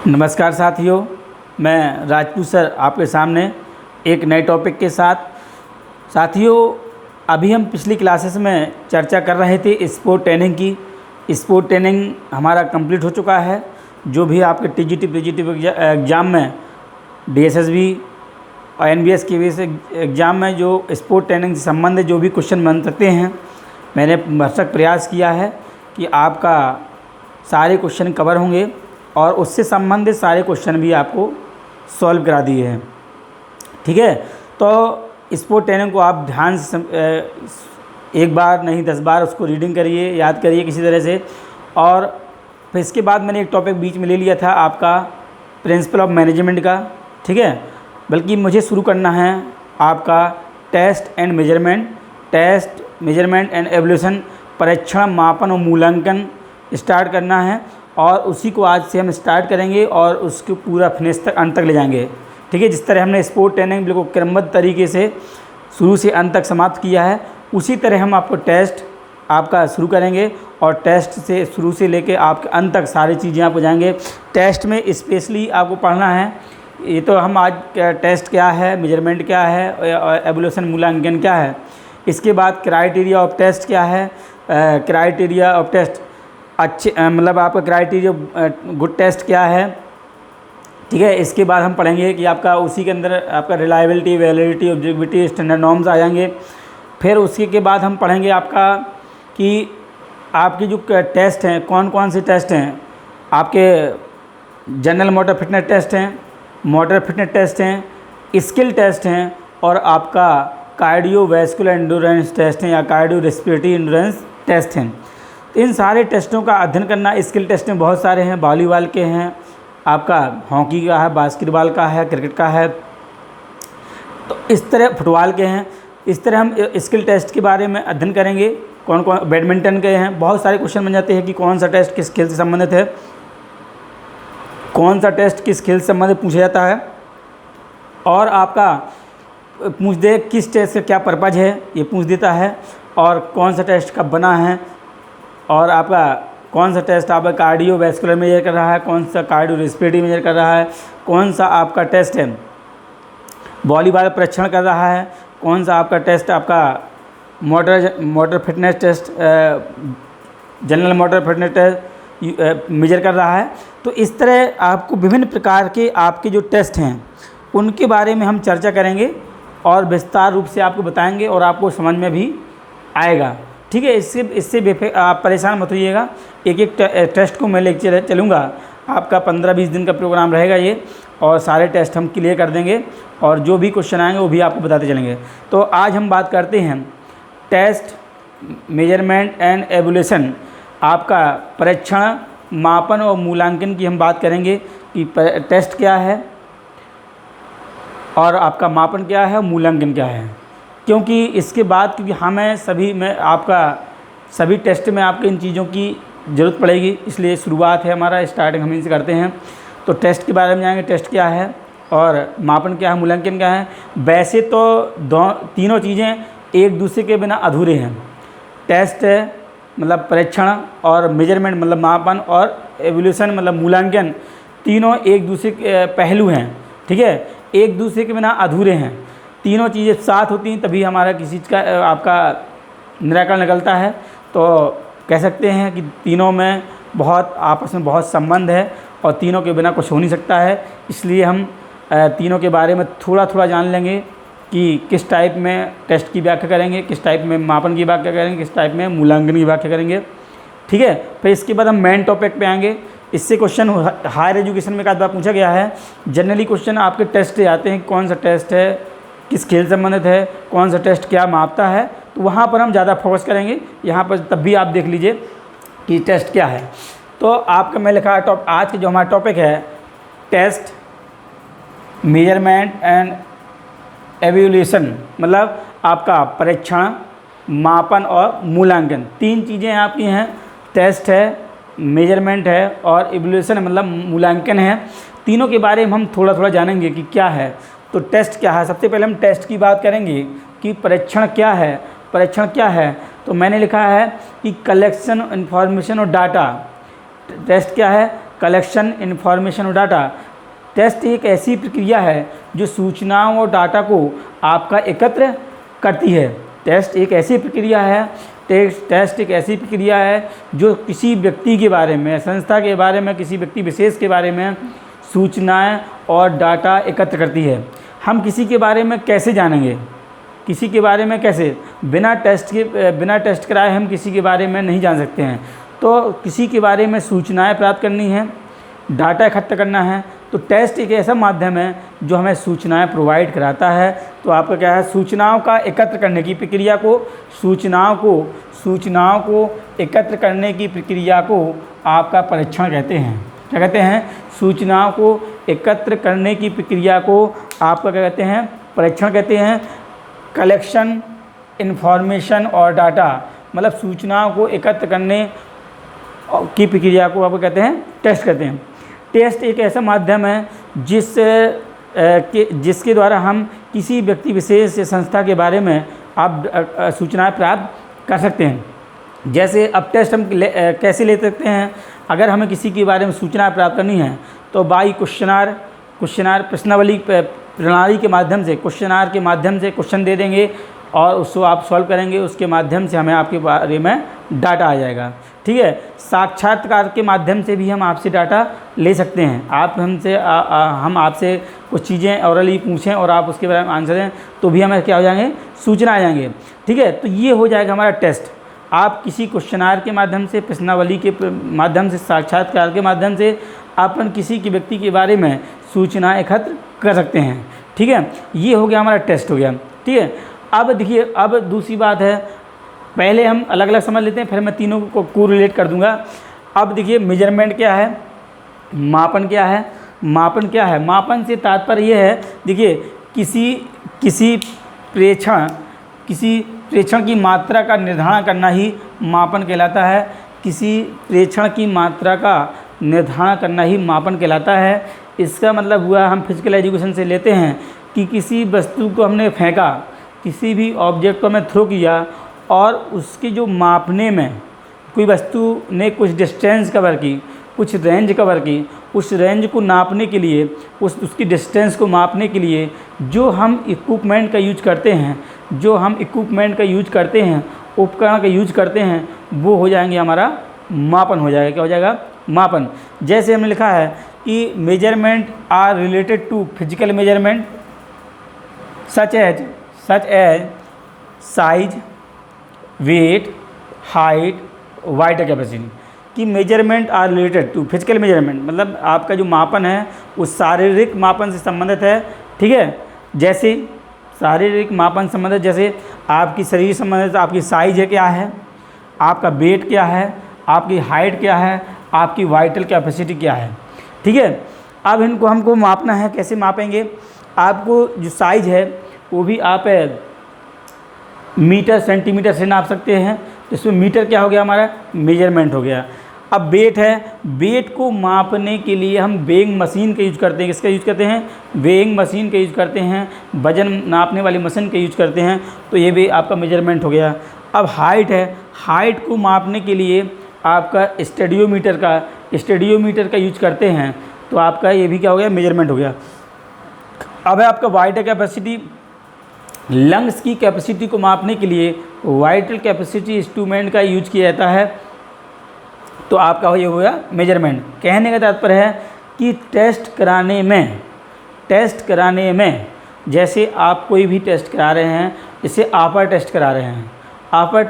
नमस्कार साथियों, मैं राजपूत सर आपके सामने एक नए टॉपिक के साथ। साथियों, अभी हम पिछली क्लासेस में चर्चा कर रहे थे स्पोर्ट ट्रेनिंग की। स्पोर्ट ट्रेनिंग हमारा कंप्लीट हो चुका है। जो भी आपके टीजीटी पीजीटी एग्ज़ाम में डीएसएसबी और एनबीएस के भी एग्ज़ाम में जो स्पोर्ट ट्रेनिंग से संबंधित जो भी क्वेश्चन बन सकते हैं, मैंने भरसक प्रयास किया है कि आपका सारे क्वेश्चन कवर होंगे और उससे संबंधित सारे क्वेश्चन भी आपको सॉल्व करा दिए हैं। ठीक है, तो स्पोर्ट ट्रेनिंग को आप ध्यान से एक बार नहीं 10 बार उसको रीडिंग करिए, याद करिए किसी तरह से। और फिर इसके बाद मैंने एक टॉपिक बीच में ले लिया था आपका प्रिंसिपल ऑफ मैनेजमेंट का। ठीक है, बल्कि मुझे शुरू करना है आपका test and measurement and evaluation, परीक्षण, मापन और मूल्यांकन स्टार्ट करना है। और उसी को आज से हम स्टार्ट करेंगे और उसको पूरा फिनिश तक, अंत तक ले जाएंगे। ठीक है, जिस तरह हमने स्पोर्ट ट्रेनिंग बिल्कुल क्रमबद्ध तरीके से शुरू से अंत तक समाप्त किया है, उसी तरह हम आपको टेस्ट आपका शुरू करेंगे और टेस्ट से शुरू से लेके आपके अंत तक सारी चीज़ें आपको जाएंगे। टेस्ट में स्पेशली आपको पढ़ना है, ये तो हम आज टेस्ट क्या है, मेजरमेंट क्या है, एवोल्यूशन मूल्यांकन क्या है। इसके बाद क्राइटेरिया ऑफ टेस्ट क्या है, क्राइटेरिया ऑफ टेस्ट अच्छे मतलब आपका क्राइटेरिया गुड टेस्ट क्या है। ठीक है, इसके बाद हम पढ़ेंगे कि आपका उसी के अंदर आपका reliability, validity, objectivity, standard norms आ जाएंगे। फिर उसके के बाद हम पढ़ेंगे आपका कि आपके जो टेस्ट हैं, कौन कौन से टेस्ट हैं। आपके जनरल मोटर फिटनेस टेस्ट हैं, मोटर फिटनेस टेस्ट हैं, स्किल टेस्ट हैं और आपका कार्डियोवैस्कुलर एंडोरेंस टेस्ट हैं या कार्डियो रेस्पिरेटरी एंडोरेंस टेस्ट हैं। तो इन सारे टेस्टों का अध्ययन करना। स्किल टेस्ट में बहुत सारे हैं, वॉलीबॉल के हैं, आपका हॉकी का है, बास्केटबॉल का है, क्रिकेट का है, तो इस तरह फुटबॉल के हैं। इस तरह हम स्किल टेस्ट के बारे में अध्ययन करेंगे। कौन कौन, बैडमिंटन के हैं। बहुत सारे क्वेश्चन बन जाते हैं कि कौन सा टेस्ट किस खेल से संबंधित है, कौन सा टेस्ट किस खेल से संबंधित पूछा जाता है और आपका पूछ दे किस टेस्ट का क्या पर्पज़ है, ये पूछ देता है। और कौन सा टेस्ट कब बना है और आपका कौन सा टेस्ट आपका कार्डियोवैस्कुलर मेजर कर रहा है, कौन सा कार्डियो रेस्पिरेटरी मेजर कर रहा है, कौन सा आपका टेस्ट है वॉलीबॉल परीक्षण कर रहा है, कौन सा आपका टेस्ट आपका motor fitness test, general motor fitness test measure कर रहा है। तो इस तरह आपको विभिन्न प्रकार के आपके जो टेस्ट हैं उनके बारे में हम चर्चा करेंगे और विस्तार रूप से आपको बताएंगे और आपको समझ में भी आएगा। ठीक है, इससे आप परेशान मत होइएगा। एक एक टेस्ट को मैं लेके चलूँगा। आपका 15-20 दिन का प्रोग्राम रहेगा ये, और सारे टेस्ट हम क्लियर कर देंगे और जो भी क्वेश्चन आएंगे वो भी आपको बताते चलेंगे। तो आज हम बात करते हैं टेस्ट, मेजरमेंट एंड एवल्यूशन, आपका परीक्षण, मापन और मूल्यांकन की हम बात करेंगे कि टेस्ट क्या है और आपका मापन क्या है, मूल्यांकन क्या है। क्योंकि इसके बाद क्योंकि हमें आपका सभी टेस्ट में आपके इन चीज़ों की ज़रूरत पड़ेगी, इसलिए शुरुआत है हमारा, स्टार्टिंग हम इनसे करते हैं। तो टेस्ट के बारे में जाएंगे, टेस्ट क्या है और मापन क्या है, मूल्यांकन क्या है। वैसे तो तीनों चीज़ें एक दूसरे के बिना अधूरे हैं। टेस्ट है मतलब परीक्षण और मेजरमेंट मतलब मापन और एवोल्यूशन मतलब मूल्यांकन, तीनों एक दूसरे के पहलू हैं। ठीक है, एक दूसरे के बिना अधूरे हैं। तीनों चीज़ें साथ होती हैं तभी हमारा किसी चीज़ का आपका निराकरण निकलता है। तो कह सकते हैं कि तीनों में बहुत आपस में बहुत संबंध है और तीनों के बिना कुछ हो नहीं सकता है। इसलिए हम तीनों के बारे में थोड़ा थोड़ा जान लेंगे कि किस टाइप में टेस्ट की व्याख्या करेंगे, किस टाइप में मापन की व्याख्या करेंगे, किस टाइप में मूल्यांकन की व्याख्या करेंगे। ठीक है, फिर इसके बाद हम मेन टॉपिक पे आएंगे। इससे क्वेश्चन हायर एजुकेशन में का बार पूछा गया है। जनरली क्वेश्चन आपके टेस्ट से आते हैं, कौन सा टेस्ट है, किस खेल से संबंधित है, कौन सा टेस्ट क्या मापता है, तो वहाँ पर हम ज़्यादा फोकस करेंगे। यहाँ पर तब भी आप देख लीजिए कि टेस्ट क्या है। तो आपका मैं लिखा है आज के जो हमारा टॉपिक है टेस्ट, मेजरमेंट एंड एवल्यूशन, मतलब आपका परीक्षण, मापन और मूल्यांकन, तीन चीज़ें आपकी हैं। टेस्ट है, मेजरमेंट है और एवल्यूशन मतलब मूल्यांकन है। तीनों के बारे में हम थोड़ा थोड़ा जानेंगे कि क्या है। तो टेस्ट क्या है, सबसे पहले हम टेस्ट की बात करेंगे कि परीक्षण क्या है। परीक्षण क्या है, तो मैंने लिखा है कि कलेक्शन इन्फॉर्मेशन और डाटा। टेस्ट क्या है, कलेक्शन इन्फॉर्मेशन और डाटा। टेस्ट एक ऐसी प्रक्रिया है जो सूचनाओं और डाटा को आपका एकत्र करती है। टेस्ट एक ऐसी प्रक्रिया है टेस्ट एक ऐसी प्रक्रिया है जो किसी व्यक्ति के बारे में, संस्था के बारे में, किसी व्यक्ति विशेष के बारे में सूचनाएं और डाटा एकत्र करती है। हम किसी के बारे में कैसे जानेंगे? किसी के बारे में कैसे? बिना टेस्ट कराए हम किसी के बारे में नहीं जान सकते हैं। तो किसी के बारे में सूचनाएं प्राप्त करनी है, डाटा इकट्ठा करना है, तो टेस्ट एक ऐसा माध्यम है जो हमें सूचनाएं प्रोवाइड कराता है। तो आपका क्या है, सूचनाओं का एकत्र करने की प्रक्रिया को, सूचनाओं को एकत्र करने की प्रक्रिया को आपका परीक्षण कहते हैं। क्या कहते हैं? सूचनाओं को एकत्र करने की प्रक्रिया को आपका क्या कहते हैं? परीक्षण कहते हैं। कलेक्शन इन्फॉर्मेशन और डाटा, मतलब सूचनाओं को एकत्र करने की प्रक्रिया को आपको कहते हैं टेस्ट कहते हैं। टेस्ट एक ऐसा माध्यम है जिसके द्वारा हम किसी व्यक्ति विशेष या संस्था के बारे में आप सूचनाएं प्राप्त कर सकते हैं। जैसे अब टेस्ट हम कैसे ले सकते हैं? अगर हमें किसी के बारे में सूचनाएं प्राप्त करनी है तो बाई क्वेश्चनार प्रश्नावली प्रणाली के माध्यम से, क्वेश्चनार के माध्यम से क्वेश्चन दे देंगे और उसको आप सॉल्व करेंगे, उसके माध्यम से हमें आपके बारे में डाटा आ जाएगा। ठीक है। साक्षात्कार के माध्यम से भी हम आपसे डाटा ले सकते हैं। आप हमसे हम आपसे कुछ चीज़ें ओरली पूछें और आप उसके बारे में आंसर दें तो भी हमें क्या हो जाएंगे? सूचना आ जाएंगे। ठीक है। तो ये हो जाएगा हमारा टेस्ट। आप किसी क्वेश्चनार के माध्यम से, प्रश्नावली के माध्यम से, साक्षात्कार के माध्यम से अपन किसी के व्यक्ति के बारे में सूचनाएं एकत्र कर सकते हैं। ठीक है। ये हो गया हमारा टेस्ट हो गया। ठीक है। अब देखिए, अब दूसरी बात है, पहले हम अलग अलग समझ लेते हैं, फिर मैं तीनों को रिलेट कर दूंगा। अब देखिए, मेजरमेंट क्या है, मापन क्या है? मापन क्या है? मापन से तात्पर्य ये है, देखिए, किसी प्रेक्षण की मात्रा का निर्धारण करना ही मापन कहलाता है। किसी प्रेक्षण की मात्रा का निर्धारण करना ही मापन कहलाता है। इसका मतलब हुआ, हम फिजिकल एजुकेशन से लेते हैं कि किसी वस्तु को हमने फेंका, किसी भी ऑब्जेक्ट को हमें थ्रो किया और उसकी जो मापने में, कोई वस्तु ने कुछ डिस्टेंस कवर की, कुछ रेंज कवर की, उस रेंज को नापने के लिए, उसकी डिस्टेंस को मापने के लिए जो हम इक्विपमेंट का यूज करते हैं, उपकरण का यूज करते हैं, वो हो जाएंगे हमारा मापन हो जाएगा। क्या हो जाएगा? मापन। जैसे हमने लिखा है कि measurement are related to physical measurement such as size, weight, height, vital capacity. कि measurement are related to physical measurement, मतलब आपका जो मापन है वो शारीरिक मापन से संबंधित है। ठीक है। जैसे शारीरिक मापन संबंधित, जैसे आपकी शरीर संबंधित, आपकी साइज है क्या है, आपका वेट क्या है, आपकी हाइट क्या है, आपकी वाइटल कैपेसिटी क्या है। ठीक है। अब इनको हमको मापना है। कैसे मापेंगे? आपको जो साइज है वो भी आप मीटर सेंटीमीटर से नाप सकते हैं। तो इसमें मीटर क्या हो गया? हमारा मेजरमेंट हो गया। अब वेट है, वेट को मापने के लिए हम वेइंग मशीन का यूज करते हैं। किसका यूज करते हैं? वेइंग मशीन का यूज करते हैं, वजन नापने वाली मशीन का यूज करते हैं। तो ये भी आपका मेजरमेंट हो गया। अब हाइट है, हाइट को मापने के लिए आपका स्टेडियोमीटर का यूज करते हैं। तो आपका ये भी क्या हो गया? मेजरमेंट हो गया। अब है आपका वाइटल कैपेसिटी, लंग्स की कैपेसिटी को मापने के लिए वाइटल कैपेसिटी इंस्ट्रूमेंट का यूज किया जाता है। तो आपका ये हो गया मेजरमेंट। कहने का तात्पर्य है कि टेस्ट कराने में जैसे आप कोई भी टेस्ट करा रहे हैं, जैसे आपर टेस्ट करा रहे हैं, आपर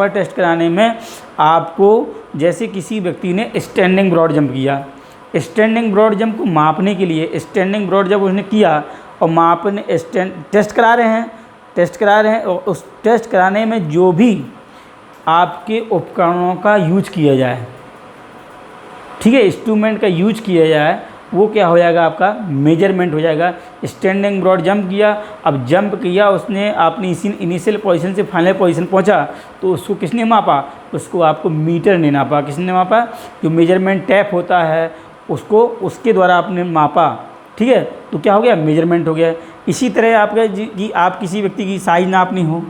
टेस्ट कराने में आपको, जैसे किसी व्यक्ति ने स्टैंडिंग ब्रॉड जंप किया, स्टैंडिंग ब्रॉड जंप को मापने के लिए, स्टैंडिंग ब्रॉड जंप उसने किया और मापने टेस्ट करा रहे हैं और उस टेस्ट कराने में जो भी आपके उपकरणों का यूज किया जाए, ठीक है, इंस्ट्रूमेंट का यूज किया जाए, वो क्या हो जाएगा? आपका मेजरमेंट हो जाएगा। स्टैंडिंग ब्रॉड जंप किया, अब जंप किया उसने, आपने इनिशियल पोजीशन से फाइनल पोजीशन पहुंचा, तो उसको किसने मापा? उसको आपको मीटर ने नापा। किसने मापा? जो मेजरमेंट टैप होता है उसको, उसके द्वारा आपने मापा। ठीक है। तो क्या हो गया? मेजरमेंट हो गया। इसी तरह आपका कि आप किसी व्यक्ति की साइज नापनी हो,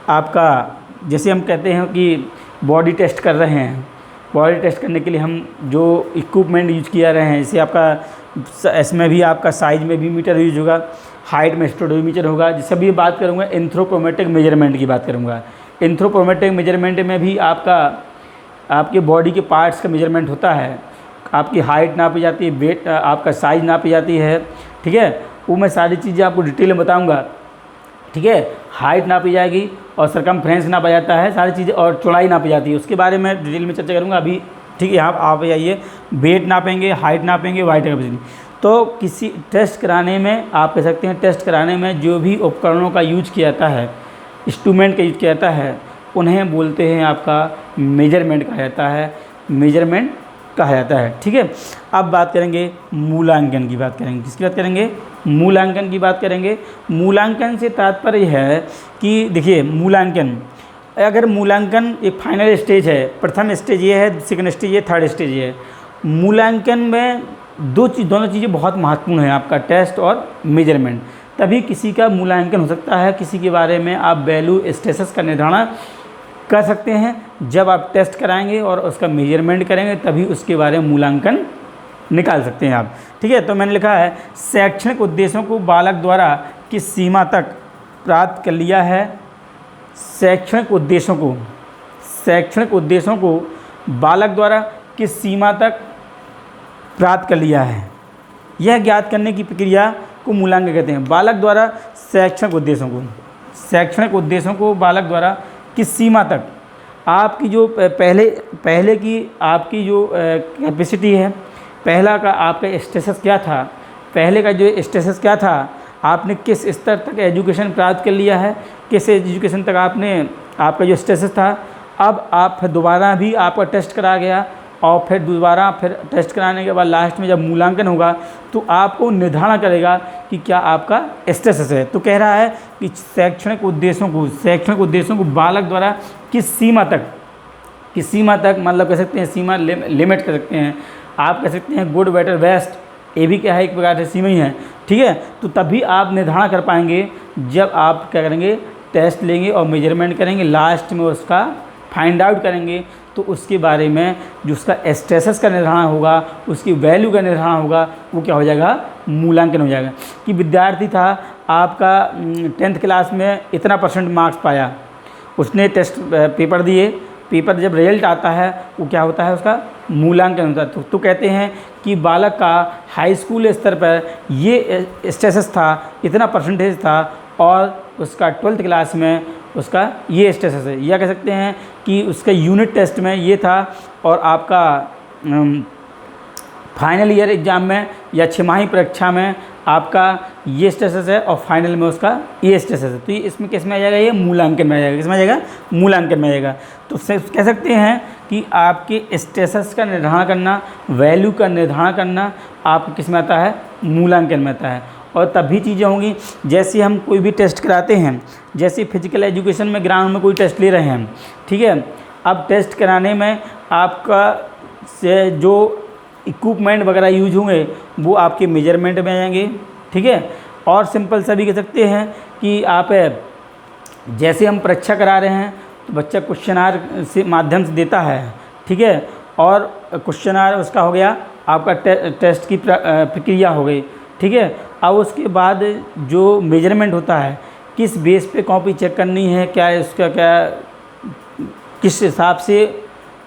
आपका जैसे हम कहते हैं कि बॉडी टेस्ट कर रहे हैं, बॉडी टेस्ट करने के लिए हम जो इक्विपमेंट यूज किया रहे हैं, जैसे आपका इसमें भी आपका साइज में भी मीटर यूज होगा, हाइट में स्टूडियोमीटर होगा। जिससे भी बात करूँगा एंथ्रोपोमेट्रिक मेजरमेंट की बात करूँगा। एंथ्रोपोमेट्रिक मेजरमेंट में भी आपके बॉडी के पार्ट्स का मेजरमेंट होता है, आपकी हाइट नापी जाती है, वेट आपका साइज़ नापी जाती है, ठीक है। वो मैं सारी चीज़ें आपको डिटेल में बताऊंगा, ठीक है। हाइट नापी जाएगी और सरकमफ्रेंस नापा जाता है, सारी चीज़ें, और चौड़ाई नापी जाती है, उसके बारे में डिटेल में चर्चा करूँगा अभी, ठीक है। यहाँ आप जाइए, वेट नापेंगे, हाइट नापेंगे, वाइट कैपेसिटी। तो किसी टेस्ट कराने में आप कह सकते हैं, टेस्ट कराने में जो भी उपकरणों का यूज किया जाता है, इंस्ट्रूमेंट का यूज किया जाता है, उन्हें बोलते हैं आपका मेजरमेंट कहा जाता है, मेजरमेंट कहा जाता है, ठीक है। अब बात करेंगे मूल्यांकन की बात करेंगे। किसकी बात करेंगे? मूल्यांकन की बात करेंगे। मूल्यांकन से तात्पर्य है कि देखिए, मूल्यांकन, अगर मूल्यांकन एक फाइनल स्टेज है, प्रथम स्टेज ये है, सेकंड स्टेज ये, थर्ड स्टेज ये है। मूल्यांकन में दोनों चीज़ें बहुत महत्वपूर्ण हैं, आपका टेस्ट और मेजरमेंट। तभी किसी का मूल्यांकन हो सकता है, किसी के बारे में आप वैल्यू स्टेटस का निर्धारण कर सकते हैं। जब आप टेस्ट कराएंगे और उसका मेजरमेंट करेंगे तभी उसके बारे में मूल्यांकन निकाल सकते हैं आप, ठीक है। तो मैंने लिखा है, शैक्षणिक उद्देश्यों को बालक द्वारा किस सीमा तक प्राप्त कर लिया है। शैक्षणिक उद्देश्यों को बालक द्वारा किस सीमा तक प्राप्त कर लिया है, यह ज्ञात करने की प्रक्रिया को मूल्यांकन कहते हैं। बालक द्वारा शैक्षणिक उद्देश्यों को बालक द्वारा किस सीमा तक, आपकी जो पहले की आपकी जो कैपेसिटी है, पहला का आपका स्टेटस क्या था, पहले का जो स्टेटस क्या था, आपने किस स्तर तक एजुकेशन प्राप्त कर लिया है, किस एजुकेशन तक आपका जो स्टेटस था। अब आप फिर दोबारा भी आपका टेस्ट करा गया और फिर दोबारा टेस्ट कराने के बाद लास्ट में जब मूल्यांकन होगा तो आपको निर्धारण करेगा कि क्या आपका स्टेटस है। तो कह रहा है कि शैक्षणिक उद्देश्यों को बालक द्वारा किस सीमा तक मतलब कह सकते हैं, सीमा लिमिट कर सकते हैं, आप कह सकते हैं गुड बेटर बेस्ट, ये भी क्या है, एक प्रकार से सीमा ही है, ठीक है। तो तभी आप निर्धारण कर पाएंगे जब आप क्या करेंगे, टेस्ट लेंगे और मेजरमेंट करेंगे, लास्ट में उसका फाइंड आउट करेंगे तो उसके बारे में जो उसका स्टेटस का निर्धारण होगा, उसकी वैल्यू का निर्धारण होगा, वो क्या हो जाएगा, मूल्यांकन हो जाएगा। कि विद्यार्थी था आपका 10th क्लास में इतना % मार्क्स पाया, उसने टेस्ट पेपर दिए, पेपर जब रिजल्ट आता है वो क्या होता है, उसका मूल्यांकन होता है। तो कहते हैं कि बालक का हाई स्कूल स्तर पर ये स्टेटस था, इतना % था, और उसका 12th क्लास में उसका ये स्टेटस है। या कह सकते हैं कि उसका यूनिट टेस्ट में ये था और आपका फाइनल ईयर एग्ज़ाम में या 6माही परीक्षा में आपका ये स्टेटस है और फाइनल में उसका ये स्टेटस है। तो ये इसमें किस में आ जाएगा, ये मूल्यांकन में आ जाएगा। किसमें आ जाएगा, मूल्यांकन में आ जाएगा। तो कह सकते हैं कि आपके स्टेटस का निर्धारण करना, वैल्यू का निर्धारण करना आपको किस में आता है, मूल्यांकन में आता है। और तभी चीज़ें होंगी, जैसे हम कोई भी टेस्ट कराते हैं, जैसे फिजिकल एजुकेशन में ग्राउंड में कोई टेस्ट ले रहे हैं, ठीक है। अब टेस्ट कराने में आपका से जो इक्विपमेंट वगैरह यूज होंगे वो आपके मेजरमेंट में आ जाएंगे, ठीक है। और सिंपल सा भी कह सकते हैं कि आप जैसे हम परीक्षा करा रहे हैं तो बच्चा क्वेश्चनार से माध्यम से देता है, ठीक है। और क्वेश्चनार उसका हो गया, आपका टेस्ट की प्रक्रिया हो गई, ठीक है। अब उसके बाद जो मेजरमेंट होता है, किस बेस पे कॉपी चेक करनी है, क्या इसका किस हिसाब से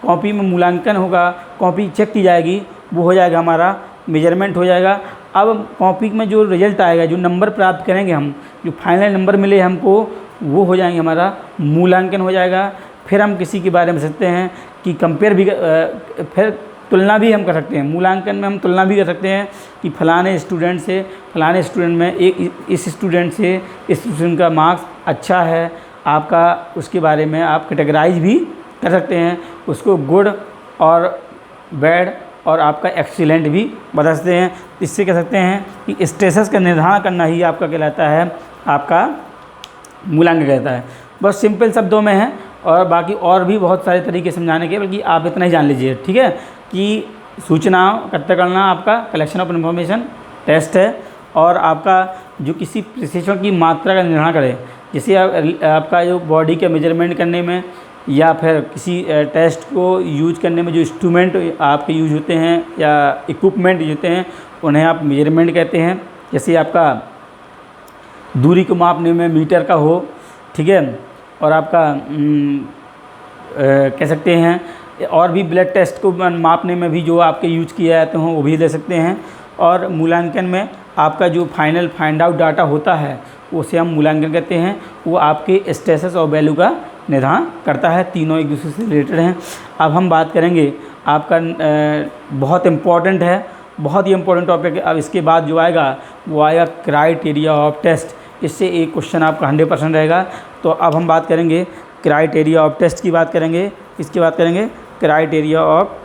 कॉपी में मूल्यांकन होगा, कॉपी चेक की जाएगी, वो हो जाएगा हमारा मेजरमेंट हो जाएगा। अब कॉपी में जो रिजल्ट आएगा, जो नंबर प्राप्त करेंगे हम, जो फाइनल नंबर मिले हमको, वो हो जाएंगे हमारा मूल्यांकन हो जाएगा। फिर हम किसी के बारे में सकते हैं कि कंपेयर भी फिर तुलना भी हम कर सकते हैं। मूल्यांकन में हम तुलना भी कर सकते हैं कि फलाने स्टूडेंट से फलाने स्टूडेंट में इस स्टूडेंट से इस स्टूडेंट का मार्क्स अच्छा है, आपका उसके बारे में आप कैटेगराइज भी कर सकते हैं, उसको गुड और बैड और आपका एक्सीलेंट भी बता सकते हैं। इससे कह सकते हैं कि स्टेटस का निर्धारण करना ही आपका कहलाता है, आपका मूल्यांकन कहता है। बस सिंपल शब्दों में है, और बाकी और भी बहुत सारे तरीके समझाने के, बल्कि आप इतना ही जान लीजिए, ठीक है। कि सूचना एकत्र करना आपका कलेक्शन ऑफ इन्फॉर्मेशन टेस्ट है, और आपका जो किसी प्रशिक्षण की मात्रा का निर्धारण करे, जैसे आपका जो बॉडी का मेजरमेंट करने में या फिर किसी टेस्ट को यूज करने में जो इंस्ट्रूमेंट आपके यूज होते हैं या इक्विपमेंट यूज होते हैं उन्हें आप मेजरमेंट कहते हैं। जैसे आपका दूरी को मापने में मीटर का हो, ठीक है, और आपका कह सकते हैं और भी ब्लड टेस्ट को मापने में भी जो आपके यूज किए जाते हों वो भी दे सकते हैं। और मूल्यांकन में आपका जो फाइंड आउट डाटा होता है उसे हम मूल्यांकन कहते हैं। वो आपके स्टेटस और वैल्यू का निर्धारण करता है, तीनों एक दूसरे से रिलेटेड हैं। अब हम बात करेंगे आपका बहुत इम्पॉर्टेंट है, बहुत ही इम्पोर्टेंट टॉपिक है। अब इसके बाद जो आएगा वो आएगा क्राइटेरिया ऑफ टेस्ट। इससे एक क्वेश्चन आपका 100% रहेगा। तो अब हम बात करेंगे क्राइटेरिया ऑफ टेस्ट की बात करेंगे, इसकी बात करेंगे क्राइटेरिया ऑफ